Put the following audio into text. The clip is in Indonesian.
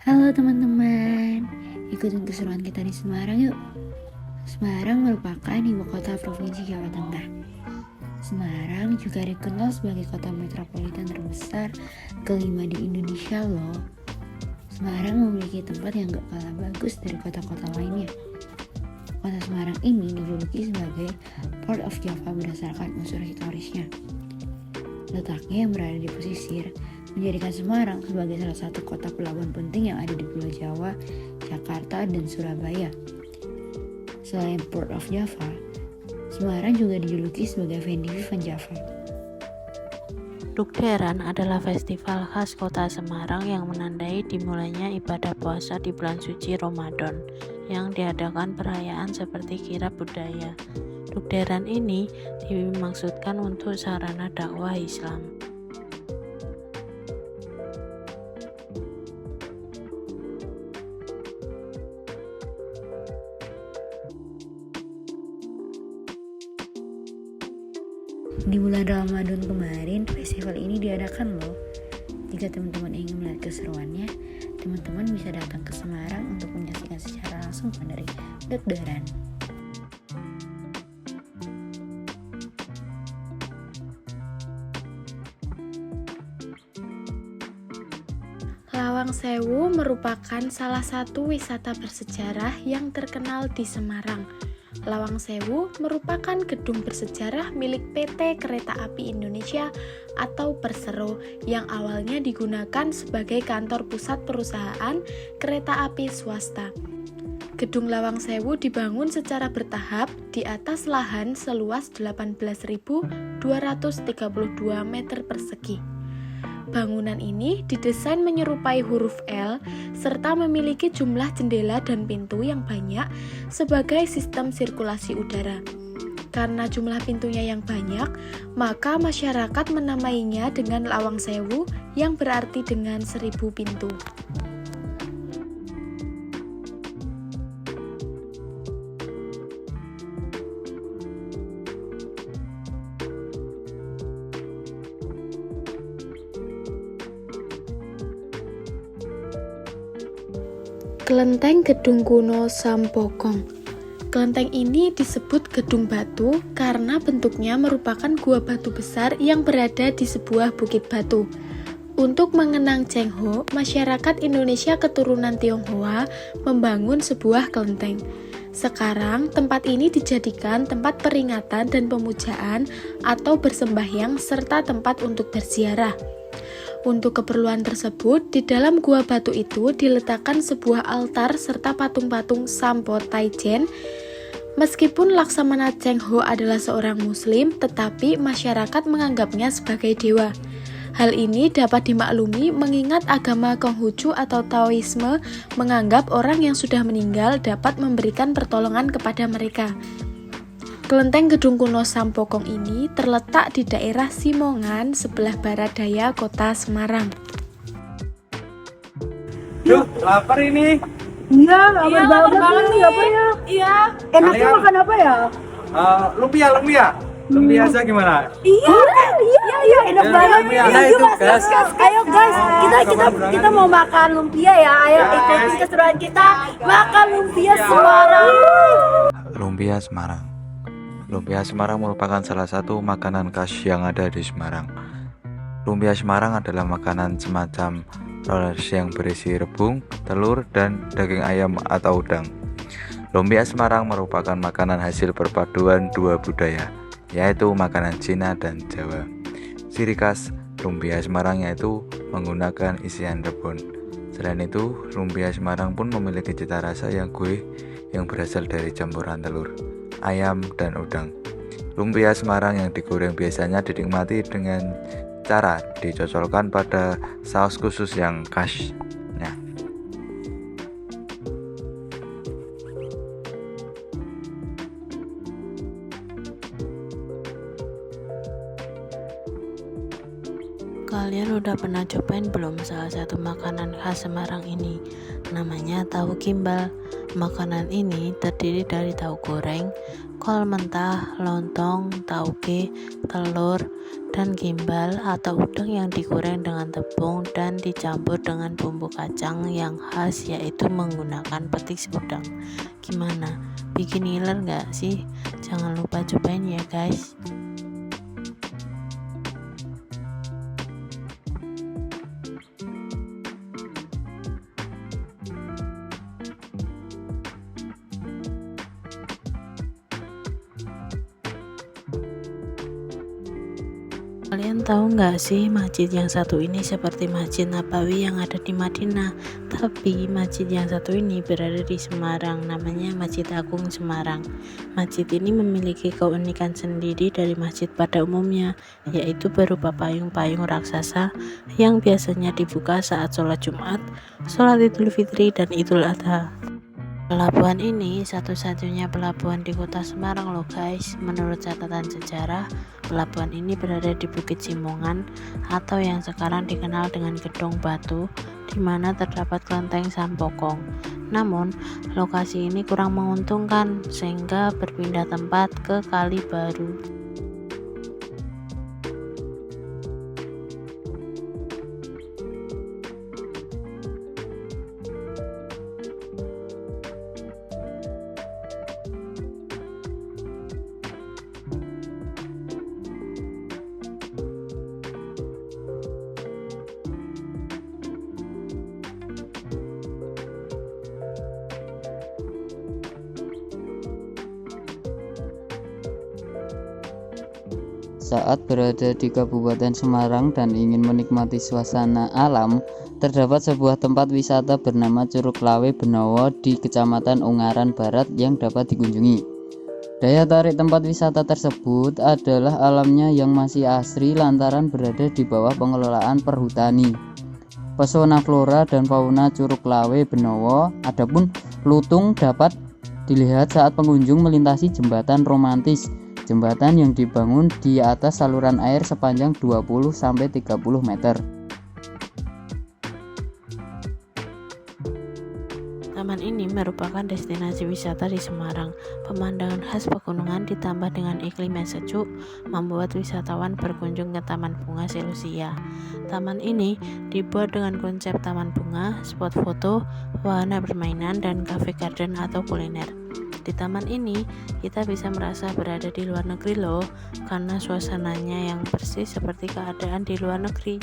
Halo teman-teman, ikutin keseruan kita di Semarang yuk. Semarang merupakan ibu kota provinsi Jawa Tengah. Semarang juga dikenal sebagai kota metropolitan terbesar kelima di Indonesia loh. Semarang memiliki tempat yang gak kalah bagus dari kota-kota lainnya. Kota Semarang ini dijuluki sebagai Port of Java berdasarkan unsur historisnya. Letaknya yang berada di pesisir menjadikan Semarang sebagai salah satu kota pelabuhan penting yang ada di Pulau Jawa, Jakarta, dan Surabaya. Selain Port of Java, Semarang juga dijuluki sebagai Vendivi van Java. Lugderan adalah festival khas kota Semarang yang menandai dimulainya ibadah puasa di bulan suci Ramadan yang diadakan perayaan seperti kirab budaya. Lugderan ini dimaksudkan untuk sarana dakwah Islam. Di bulan Ramadan kemarin, festival ini diadakan loh. Jika teman-teman ingin melihat keseruannya, teman-teman bisa datang ke Semarang untuk menyaksikan secara langsung dari Lugderan. Lawang Sewu merupakan salah satu wisata bersejarah yang terkenal di Semarang. Lawang Sewu merupakan gedung bersejarah milik PT Kereta Api Indonesia atau Persero yang awalnya digunakan sebagai kantor pusat perusahaan kereta api swasta. Gedung Lawang Sewu dibangun secara bertahap di atas lahan seluas 18.232 meter persegi. Bangunan ini didesain menyerupai huruf L serta memiliki jumlah jendela dan pintu yang banyak sebagai sistem sirkulasi udara. Karena jumlah pintunya yang banyak, maka masyarakat menamainya dengan Lawang Sewu yang berarti dengan 1000 pintu. Kelenteng Gedung Kuno Sampokong. Kelenteng ini disebut gedung batu karena bentuknya merupakan gua batu besar yang berada di sebuah bukit batu. Untuk mengenang Cheng Ho, masyarakat Indonesia keturunan Tionghoa membangun sebuah kelenteng. Sekarang, tempat ini dijadikan tempat peringatan dan pemujaan atau bersembahyang serta tempat untuk berziarah. Untuk keperluan tersebut, di dalam gua batu itu diletakkan sebuah altar serta patung-patung Sampo Taijen. Meskipun Laksamana Cheng Ho adalah seorang muslim, tetapi masyarakat menganggapnya sebagai dewa. Hal ini dapat dimaklumi mengingat agama Konghucu atau Taoisme menganggap orang yang sudah meninggal dapat memberikan pertolongan kepada mereka. Kelenteng Gedung Kuno Sampokong ini terletak di daerah Simongan, sebelah barat daya kota Semarang. Duh, lapar ini. Iya, lapar banget nih, lapar ya. Iya. Enaknya makan apa ya? Lumpia. Lumpia aja gimana? Iya, enak Ya, banget. lumpia. Iya, Nah, yuk, itu, Mas, gas. Ayo guys, kita kapan mau makan lumpia ya. Ayo Ya, ikutin guys. keseruan kita makan lumpia Semarang. Lumpia Semarang. Lumpia Semarang merupakan salah satu makanan khas yang ada di Semarang. Lumpia Semarang adalah makanan semacam rolls yang berisi rebung, telur, dan daging ayam atau udang. Lumpia Semarang merupakan makanan hasil perpaduan dua budaya, yaitu makanan Cina dan Jawa. Ciri khas lumpia Semarang yaitu menggunakan isian rebun. Selain itu, lumpia Semarang pun memiliki cita rasa yang gurih yang berasal dari campuran telur, ayam, dan udang. Lumpia Semarang yang digoreng biasanya dinikmati dengan cara dicocolkan pada saus khusus yang khas. Nah, Kalian udah pernah cobain belum salah satu makanan khas Semarang ini? Namanya tahu gimbal. Makanan ini terdiri dari tahu goreng, kol mentah, lontong, tauge, telur, dan gimbal atau udang yang digoreng dengan tepung dan dicampur dengan bumbu kacang yang khas, yaitu menggunakan petis udang. Gimana? Bikin ngiler nggak sih? Jangan lupa cobain ya guys. Kalian tahu nggak sih, masjid yang satu ini seperti Masjid Nabawi yang ada di Madinah, tapi masjid yang satu ini berada di Semarang, namanya Masjid Agung Semarang. Masjid ini memiliki keunikan sendiri dari masjid pada umumnya, yaitu berupa payung-payung raksasa yang biasanya dibuka saat sholat Jumat, sholat Idul Fitri, dan Idul Adha. Pelabuhan ini satu-satunya pelabuhan di kota Semarang loh guys. Menurut catatan sejarah, pelabuhan ini berada di Bukit Simongan atau yang sekarang dikenal dengan Gedung Batu, di mana terdapat kelenteng Sampokong. Namun, lokasi ini kurang menguntungkan sehingga berpindah tempat ke Kali Baru. Saat berada di Kabupaten Semarang dan ingin menikmati suasana alam, terdapat sebuah tempat wisata bernama Curug Lawe Benowo di Kecamatan Ungaran Barat yang dapat dikunjungi. Daya tarik tempat wisata tersebut adalah alamnya yang masih asri lantaran berada di bawah pengelolaan perhutani. Pesona flora dan fauna Curug Lawe Benowo, adapun lutung dapat dilihat saat pengunjung melintasi jembatan romantis. Jembatan yang dibangun di atas saluran air sepanjang 20-30 meter. Taman ini merupakan destinasi wisata di Semarang. Pemandangan khas pegunungan ditambah dengan iklim yang sejuk membuat wisatawan berkunjung ke Taman Bunga Seleucia. Taman ini dibuat dengan konsep taman bunga, spot foto, wahana permainan, dan cafe garden atau kuliner. Di taman ini kita bisa merasa berada di luar negeri loh, karena suasananya yang persis seperti keadaan di luar negeri.